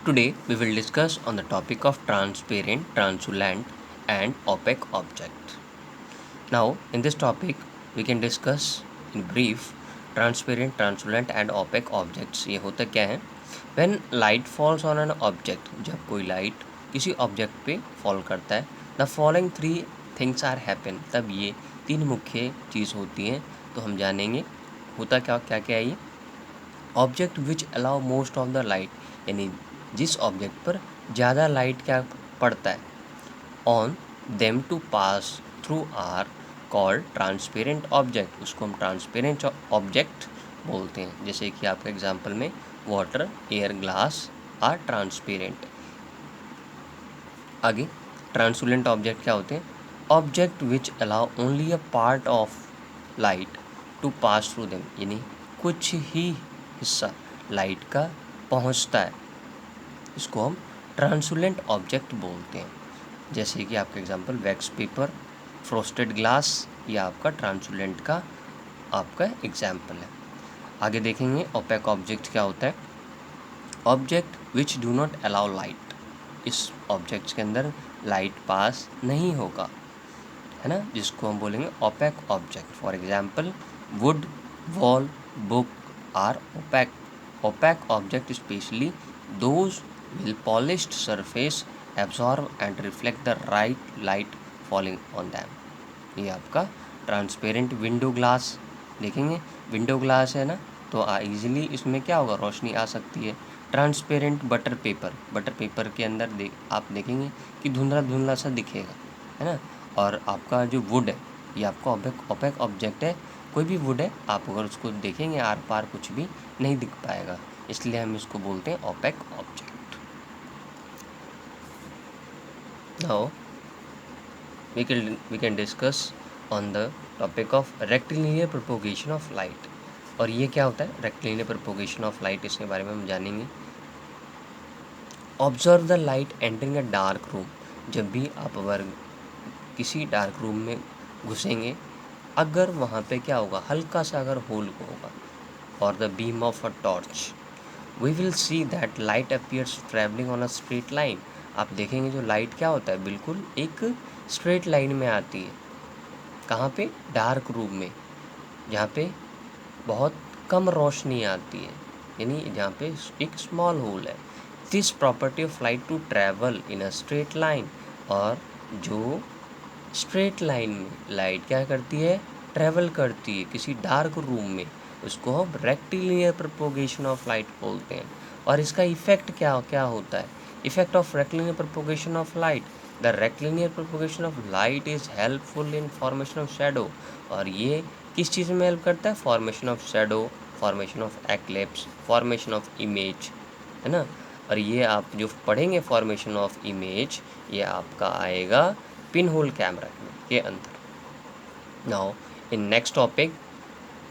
Today we will discuss on the topic of transparent, translucent and opaque object. Now in this topic we can discuss in brief transparent, translucent and opaque objects. ये होता क्या है? When light falls on an object, जब कोई light किसी object पे fall करता है, the following three things are happen. तब ये तीन मुख्य चीज़ होती हैं, तो हम जानेंगे होता क्या क्या क्या है ये object which allow most of the light, यानी जिस ऑब्जेक्ट पर ज़्यादा लाइट क्या पड़ता है on them to pass through are called transparent object, उसको हम ट्रांसपेरेंट ऑब्जेक्ट बोलते हैं। जैसे कि आपके एग्जांपल में water, air, glass are transparent. आगे ट्रांसपेरेंट ऑब्जेक्ट क्या होते हैं? Object which allow only a part of light to pass through them, यानी कुछ ही हिस्सा लाइट का पहुंचता है, इसको हम ट्रांसपेरेंट ऑब्जेक्ट बोलते हैं। जैसे कि आपका example wax paper, frosted glass, या आपका ट्रांसपेरेंट का आपका एग्जांपल है। आगे देखेंगे ओपेक ऑब्जेक्ट क्या होता है। Object which do not allow light, इस ऑब्जेक्ट के अंदर लाइट पास नहीं होगा, है ना, जिसको हम बोलेंगे opaque object. For example wood, wall, book are opaque. Opaque object specially those will polished surface absorb and reflect the right light falling on them। ये आपका ट्रांसपेरेंट विंडो ग्लास देखेंगे, विंडो ग्लास है ना, तो इजीली इसमें क्या होगा, रोशनी आ सकती है। Transparent butter paper, butter paper के अंदर आप देखेंगे कि धुंधला धुंधला सा दिखेगा, है ना। और आपका जो वुड है ये आपका ओपेक ऑब्जेक्ट है। कोई भी वुड है, आप अगर उसको देखेंगे आर पार कुछ भी नहीं दिख पाएगा, इसलिए हम इसको बोलते हैं opaque object. Now we can discuss on the topic of rectilinear propagation of light। और ये क्या होता है rectilinear propagation of light, इसके बारे में हम जानेंगे। Observe the light entering a dark room, जब भी आप अगर किसी डार्क रूम में घुसेंगे, अगर वहाँ पे क्या होगा, हल्का सा अगर होल होगा और the beam of a torch, we will see that light appears travelling on a straight line. आप देखेंगे जो लाइट क्या होता है, बिल्कुल एक स्ट्रेट लाइन में आती है। कहाँ पे? डार्क रूम में, जहाँ पे बहुत कम रोशनी आती है, यानी जहाँ पे एक स्मॉल होल है। This property of light to travel in a straight line, और जो स्ट्रेट लाइन में लाइट क्या करती है, ट्रैवल करती है किसी डार्क रूम में, उसको हम रेक्टिलिनियर प्रोपोगेशन ऑफ लाइट बोलते हैं। और इसका इफेक्ट क्या क्या होता है? Effect of rectilinear propagation of light, the rectilinear propagation of light is helpful in formation of shadow. और ये किस चीज़ में हेल्प करता है? Formation of shadow, formation of eclipse, formation of image, है ना। और ये आप जो पढ़ेंगे फॉर्मेशन ऑफ इमेज, ये आपका आएगा पिन होल कैमरा के अंदर। नाउ इन नेक्स्ट टॉपिक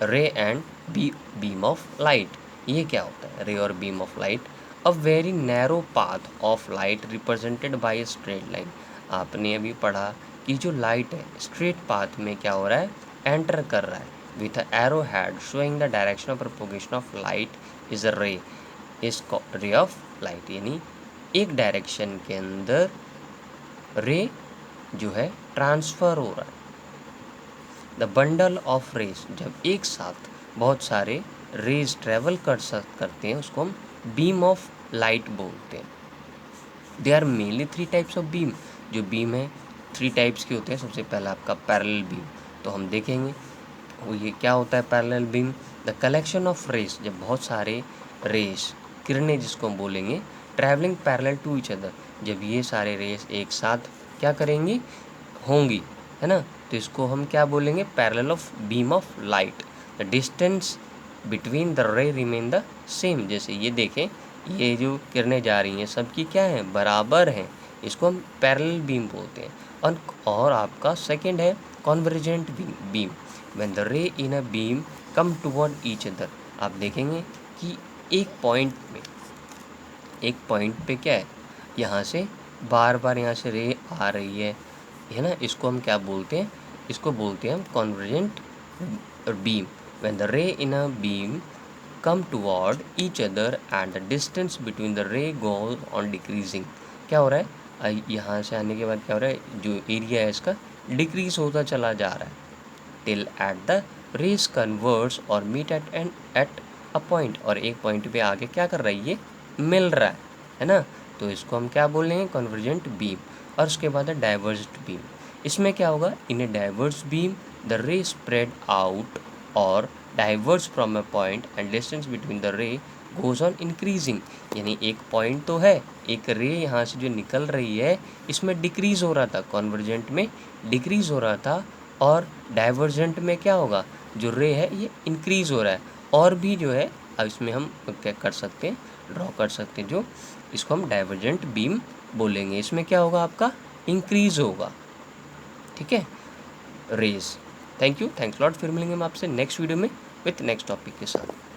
रे एंड बीम ऑफ लाइट। ये क्या होता है रे और beam of light? A very narrow path of light represented by a straight line. आपने अभी पढ़ा कि जो लाइट है स्ट्रेट पाथ में क्या हो रहा है, एंटर कर रहा है with arrow head showing the direction of propagation of light is a रे, इज रे ऑफ लाइट, यानी एक डायरेक्शन के अंदर रे जो है ट्रांसफ़र हो रहा है। द बंडल ऑफ रेज, जब एक साथ बहुत सारे रेज ट्रेवल करते हैं, उसको हम बीम ऑफ लाइट बोलते हैं। They are mainly three types of beam. जो बीम है थ्री टाइप्स के होते हैं। सबसे पहला आपका पैरेलल बीम, तो हम देखेंगे वो ये क्या होता है parallel beam. The collection of rays, जब बहुत सारे रेज किरणें जिसको हम बोलेंगे travelling parallel to each other, जब ये सारे रेज एक साथ क्या करेंगी, होंगी, है ना, तो इसको हम क्या बोलेंगे, parallel of beam of light. The distance between the रे रिमेन द सेम। जैसे ये देखें, ये जो किरणें जा रही हैं सबकी क्या है, बराबर हैं, इसको हम पैरेलल बीम बोलते हैं। और आपका सेकंड है कॉन्वर्जेंट बीम, व्हेन द रे इन a beam come toward each other. आप देखेंगे कि एक पॉइंट पे क्या है, यहाँ से बार बार यहाँ से रे आ रही है ना, इसको हम क्या बोलते हैं, इसको बोलते हैं हम कॉन्वर्जेंट बीम। व्हेन द रे इन a beam come toward each other and the distance between the ray goes on decreasing। क्या हो रहा है, यहाँ से आने के बाद क्या हो रहा है, जो एरिया है इसका डिक्रीज होता चला जा रहा है till at the rays converge और meet at a point, और एक पॉइंट पे आके क्या कर रहा है, ये मिल रहा है ना। तो इसको हम क्या बोल रहे हैं, कन्वर्जेंट बीम। और उसके बाद है डाइवर्ज्ड बीम। इसमें क्या होगा, in a diverge beam the ray spread out और diverge from a point and distance between the ray goes on increasing. यानी एक पॉइंट तो है, एक रे यहाँ से जो निकल रही है इसमें डिक्रीज हो रहा था, कन्वर्जेंट में डिक्रीज हो रहा था, और डाइवर्जेंट में क्या होगा, जो रे है ये इंक्रीज हो रहा है। और भी जो है अब इसमें हम क्या कर सकते हैं, ड्रॉ कर सकते हैं, जो इसको हम डाइवर्जेंट बीम बोलेंगे। इसमें क्या होगा, आपका इंक्रीज होगा, ठीक है, rays. Thank you, thanks lot. फिर मिलेंगे हम आपसे नेक्स्ट वीडियो में विथ नेक्स्ट टॉपिक के साथ।